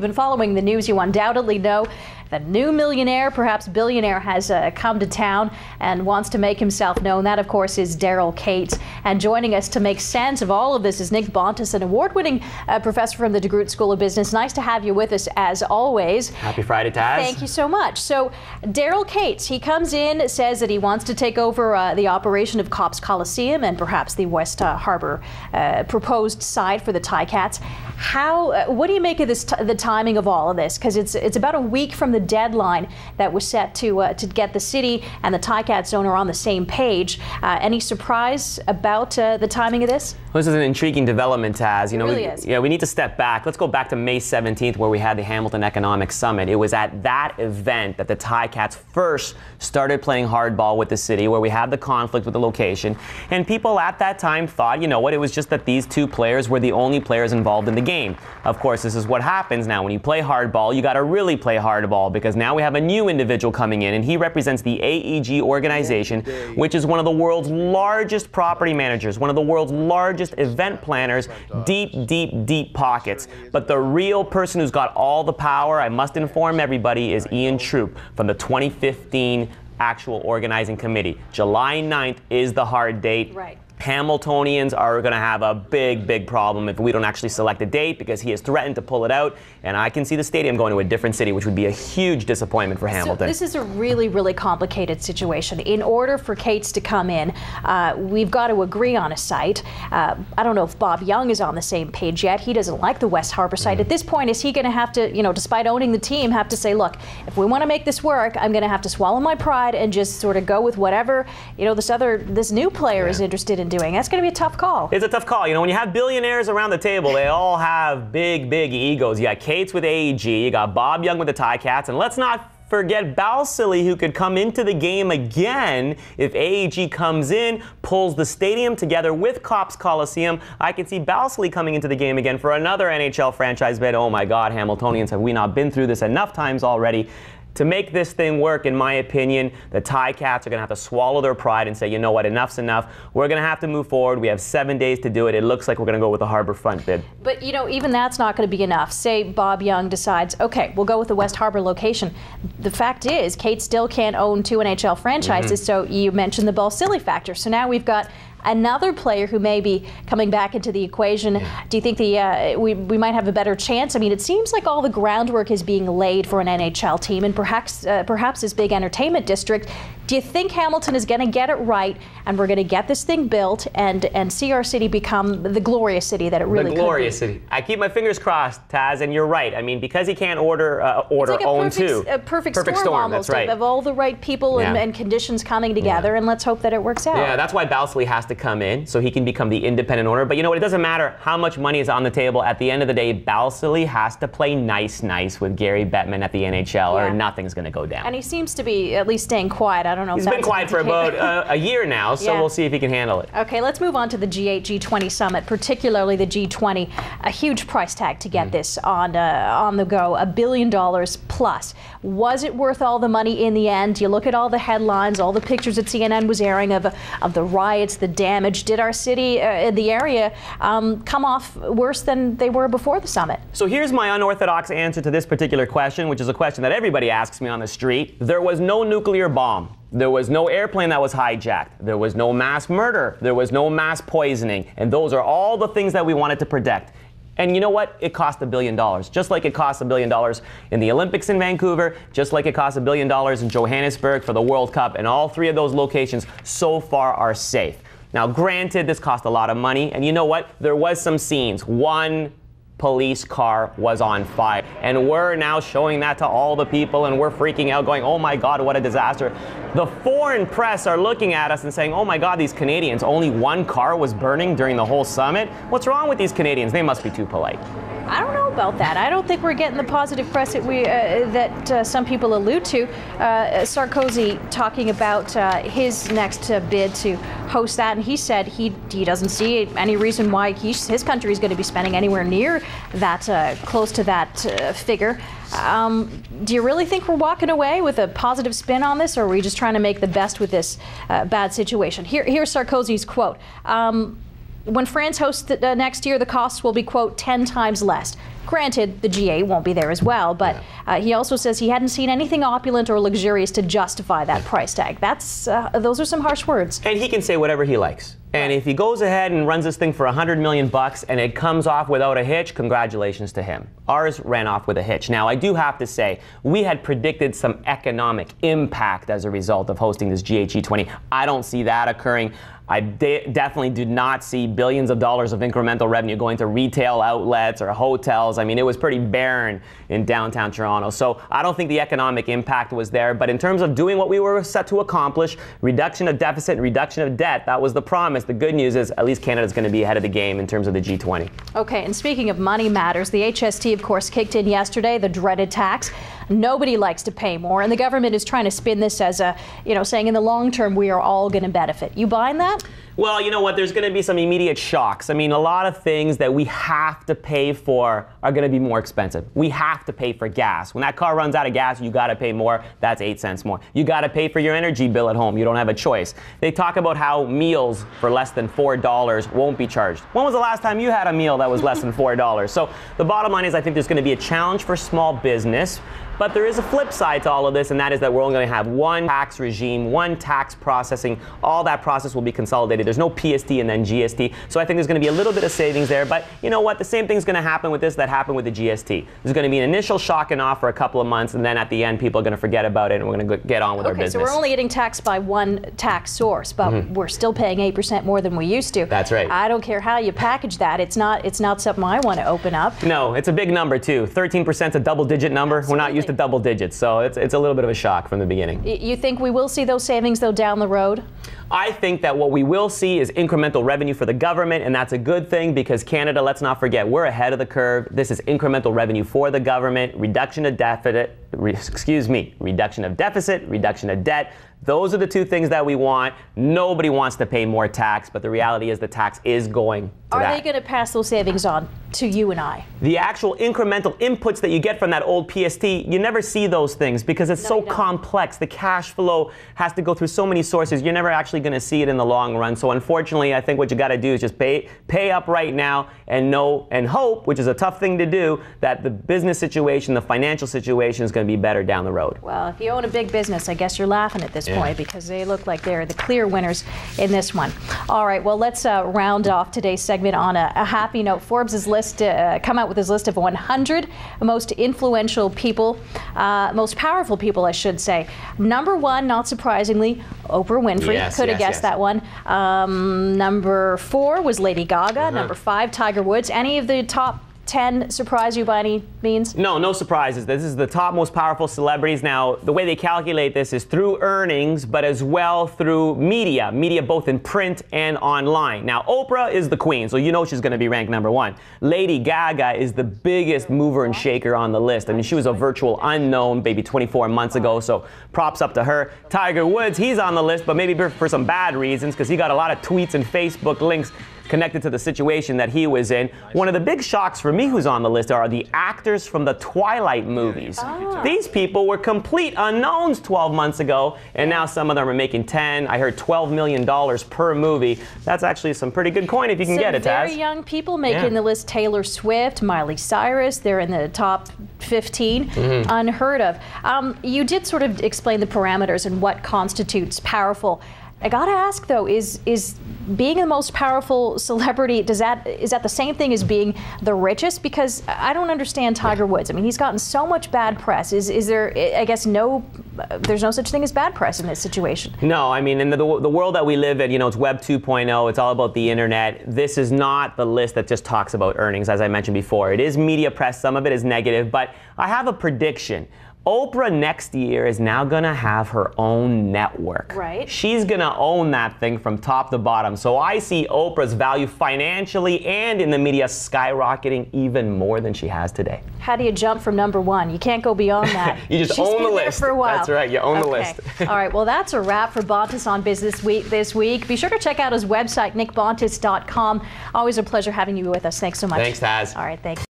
been following the news, you undoubtedly know the new millionaire, perhaps billionaire, has come to town and wants to make himself known. That, of course, is Daryl Cates. And joining us to make sense of all of this is Nick Bontis, an award-winning professor from the DeGroote School of Business. Nice to have you with us, as always. Happy Friday, Taz. Thank you so much. So, Daryl Cates, he comes in, says that he wants to take over the operation of Cops Coliseum and perhaps the West Harbour proposed site for the Ticats. What do you make of this, the timing of all of this? Because it's about a week from the deadline that was set to get the city and the Ticats owner on the same page. Any surprise about the timing of this? Well, this is an intriguing development, Taz. It really is. We need to step back. Let's go back to May 17th, where we had the Hamilton Economic Summit. It was at that event that the Ticats first started playing hardball with the city, where we had the conflict with the location. And people at that time thought, you know what, it was just that these two players were the only players involved in the game. Of course, this is what happens now. When you play hardball, you got to really play hardball, because now we have a new individual coming in, and he represents the AEG organization, which is one of the world's largest property managers, one of the world's largest event planners, deep pockets. But the real person who's got all the power, I must inform everybody, is Ian Troop from the 2015 actual organizing committee. July 9th is the hard date. Right. Hamiltonians are going to have a big problem if we don't actually select a date, because he has threatened to pull it out, and I can see the stadium going to a different city, which would be a huge disappointment for Hamilton. So this is a really complicated situation. In order for Cates to come in, we've got to agree on a site. I don't know if Bob Young is on the same page yet. He doesn't like the West Harbour site. At this point, is he going to have to, despite owning the team, have to say, look, if we want to make this work, I'm going to have to swallow my pride and just sort of go with whatever, this new player is interested in doing? That's going to be a tough call. It's a tough call. When you have billionaires around the table, they all have big egos. You got Cates with AEG, you got Bob Young with the Ticats, and let's not forget Balsillie, who could come into the game again if AEG comes in, pulls the stadium together with Cops Coliseum. I can see Balsillie coming into the game again for another NHL franchise bid. Oh my God, Hamiltonians, have we not been through this enough times already? To make this thing work, in my opinion, the Ticats are going to have to swallow their pride and say, you know what, enough's enough. We're going to have to move forward. We have 7 days to do it. It looks like we're going to go with the Harbourfront bid. But, even that's not going to be enough. Say Bob Young decides, okay, we'll go with the West Harbour location. The fact is, Cates still can't own two NHL franchises, so you mentioned the Balsillie factor. So now we've got another player who may be coming back into the equation. Do you think we might have a better chance? I mean, it seems like all the groundwork is being laid for an NHL team, and perhaps this big entertainment district. Do you think Hamilton is going to get it right, and we're going to get this thing built and see our city become the glorious city that it really could be? The glorious city. I keep my fingers crossed, Taz, and you're right. I mean, because he can't own two. A perfect storm almost, that's right. of all the right people and conditions coming together, and let's hope that it works out. Yeah, that's why Balsillie has to come in, so he can become the independent owner. But you know what? It doesn't matter how much money is on the table. At the end of the day, Balsillie has to play nice with Gary Bettman at the NHL, or nothing's going to go down. And he seems to be at least staying quiet. I don't know if he's been quiet for about a year now, so we'll see if he can handle it. Okay, let's move on to the G8, G20 summit, particularly the G20. A huge price tag to get this on the go, $1 billion plus. Was it worth all the money in the end? You look at all the headlines, all the pictures that CNN was airing of the riots, the damage. Did our city, the area, come off worse than they were before the summit? So here's my unorthodox answer to this particular question, which is a question that everybody asks me on the street. There was no nuclear bomb. There was no airplane that was hijacked. There was no mass murder. There was no mass poisoning. And those are all the things that we wanted to protect. And you know what? It cost $1 billion. Just like it cost $1 billion in the Olympics in Vancouver, just like it cost $1 billion in Johannesburg for the World Cup, and all three of those locations so far are safe. Now, granted, this cost a lot of money, and you know what? There was some scenes. One police car was on fire, and we're now showing that to all the people, and we're freaking out going, oh my God, what a disaster. The foreign press are looking at us and saying, oh my God, these Canadians, only one car was burning during the whole summit? What's wrong with these Canadians? They must be too polite. I don't know about that. I don't think we're getting the positive press that some people allude to. Sarkozy talking about his next bid to host that, and he said he doesn't see any reason why his country is going to be spending anywhere near that close to that figure. Do you really think we're walking away with a positive spin on this, or are we just trying to make the best with this bad situation? Here's Sarkozy's quote. When France hosts next year, the costs will be, quote, 10 times less. Granted, the G8 won't be there as well, but he also says he hadn't seen anything opulent or luxurious to justify that price tag. Those are some harsh words. And he can say whatever he likes. And if he goes ahead and runs this thing for $100 million and it comes off without a hitch, congratulations to him. Ours ran off with a hitch. Now, I do have to say, we had predicted some economic impact as a result of hosting this GHG20. I don't see that occurring. I definitely did not see billions of dollars of incremental revenue going to retail outlets or hotels. I mean, it was pretty barren in downtown Toronto. So I don't think the economic impact was there. But in terms of doing what we were set to accomplish, reduction of deficit, reduction of debt, that was the promise. The good news is at least Canada's going to be ahead of the game in terms of the G20. Okay, and speaking of money matters, the HST, of course, kicked in yesterday, the dreaded tax. Nobody likes to pay more, and the government is trying to spin this as saying in the long term we are all going to benefit. You buying that? Well, you know what? There's going to be some immediate shocks. I mean, a lot of things that we have to pay for are going to be more expensive. We have to pay for gas. When that car runs out of gas, you got to pay more. That's 8 cents more. You got to pay for your energy bill at home. You don't have a choice. They talk about how meals for less than $4 won't be charged. When was the last time you had a meal that was less than $4? So the bottom line is I think there's going to be a challenge for small business. But there is a flip side to all of this, and that is that we're only going to have one tax regime, one tax processing. All that process will be consolidated. There's no PST and then GST. So I think there's going to be a little bit of savings there. But you know what? The same thing's going to happen with this that happened with the GST. There's going to be an initial shock and awe for a couple of months, and then at the end, people are going to forget about it, and we're going to get on with our business. Okay, so we're only getting taxed by one tax source, but we're still paying 8% more than we used to. That's right. I don't care how you package that. It's not something I want to open up. No, it's a big number, too. 13% is a double-digit number. Absolutely. We're not used to double digits, so it's a little bit of a shock from the beginning. You think we will see those savings, though, down the road? I think that what we will see is incremental revenue for the government, and that's a good thing because Canada, let's not forget, we're ahead of the curve. This is incremental revenue for the government, reduction of deficit, reduction of deficit, reduction of debt. Those are the two things that we want. Nobody wants to pay more tax, but the reality is the tax is going to that. Are they going to pass those savings on to you and I? The actual incremental inputs that you get from that old PST, you never see those things because it's so complex. The cash flow has to go through so many sources. You're never actually going to see it in the long run. So unfortunately, I think what you got to do is just pay up right now and know and hope, which is a tough thing to do, that the business situation, the financial situation is going to be better down the road. Well, if you own a big business, I guess you're laughing at this point because they look like they're the clear winners in this one. All right, well, let's round off today's segment on a happy note. Forbes' list come out with his list of 100 most influential people, most powerful people, I should say. Number one, not surprisingly, Oprah Winfrey. Could have guessed that one. Number 4 was Lady Gaga. Number 5, Tiger Woods. Any of the top 10 surprise you by any means? No surprises. This is the top most powerful celebrities. Now, the way they calculate this is through earnings, but as well through media both in print and online. Now, Oprah is the queen, so you know she's going to be ranked number 1. Lady Gaga is the biggest mover and shaker on the list. I mean, she was a virtual unknown maybe 24 months ago, so props up to her. Tiger Woods, he's on the list, but maybe for some bad reasons because he got a lot of tweets and Facebook links connected to the situation that he was in. One of the big shocks for me who's on the list are the actors from the Twilight movies. These people were complete unknowns 12 months ago, and now some of them are making 10. I heard $12 million per movie. That's actually some pretty good coin if you can get it, Taz. Very young people making the list. Taylor Swift, Miley Cyrus, they're in the top 15. Unheard of. You did sort of explain the parameters and what constitutes powerful. I gotta ask though, is being the most powerful celebrity, is that the same thing as being the richest? Because I don't understand Tiger Woods. I mean, he's gotten so much bad press. Is there, I guess, there's no such thing as bad press in this situation? No, I mean, in the world that we live in, it's Web 2.0, it's all about the internet. This is not the list that just talks about earnings, as I mentioned before. It is media press, some of it is negative, but I have a prediction. Oprah next year is now going to have her own network. Right. She's going to own that thing from top to bottom. So I see Oprah's value financially and in the media skyrocketing even more than she has today. How do you jump from number 1? You can't go beyond that. You just own the list. For a while. That's right. You own the list. All right. Well, that's a wrap for Bontis on Business Week this week. Be sure to check out his website, nickbontis.com. Always a pleasure having you with us. Thanks so much. Thanks, Taz. All right. Thanks.